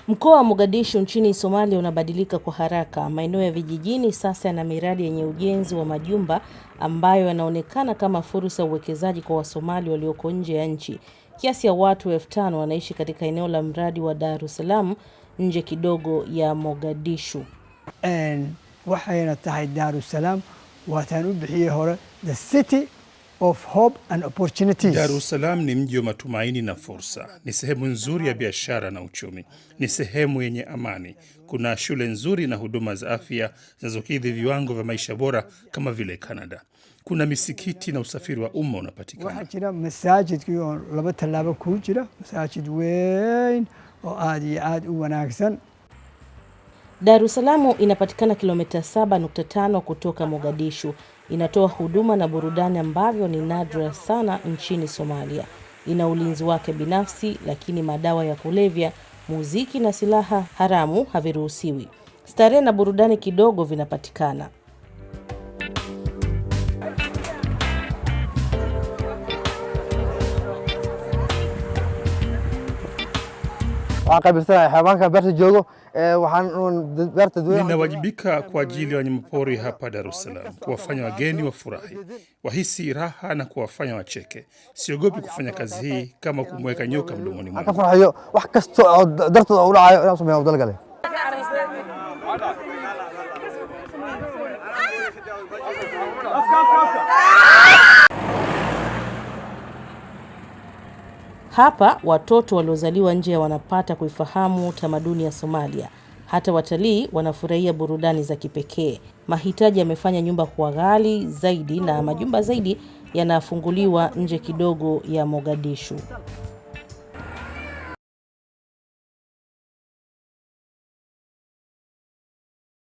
Mkoa wa Mogadisho nchini Somalia unabadilika kwa haraka. Maeneo ya vijijini sasa yana miradi yenye ujenzi wa majumba ambayo yanaonekana kama fursa ya uwekezaji kwa Wasomali walioko nje ya nchi. Kiasi ya watu 5,000 wanaishi katika eneo la mradi wa Dar es Salaam nje kidogo ya Mogadisho. Waxayna tahay Dar es Salaam wataan u bixiyay hore the city of hope and opportunities. Dar es Salaam ni mji wa matumaini na fursa. Ni sehemu nzuri ya biashara na uchumi. Ni sehemu yenye amani. Kuna shule nzuri na huduma za afya zinazokidhi viwango vya maisha bora kama vile Canada. Kuna misikiti na usafiri wa umma unapatikana. Waxaa jira masaajidkii laba tallaabo ku jira, masaajid weyn oo aad iyo aad u wanaagsan. Dar es Salaam inapatikana kilomita 7.5 kutoka Mogadishu. Inatoa huduma na burudani ambavyo ni nadra sana nchini Somalia. Ina ulinzi wake binafsi, lakini madawa ya kulevya, muziki na silaha haramu haviruhusiwi. Starehe na burudani kidogo vinapatikana. Ninawajibika kwa ajili ya wanyamapori hapa Dar es Salaam, kuwafanya wageni wafurahi, wahisi raha na kuwafanya wacheke. Siogopi kufanya kazi hii kama kumweka nyoka mdomoni mwangu. Hapa watoto waliozaliwa nje wanapata kuifahamu tamaduni ya Somalia. Hata watalii wanafurahia burudani za kipekee. Mahitaji yamefanya nyumba kuwa ghali zaidi na majumba zaidi yanafunguliwa nje kidogo ya Mogadishu.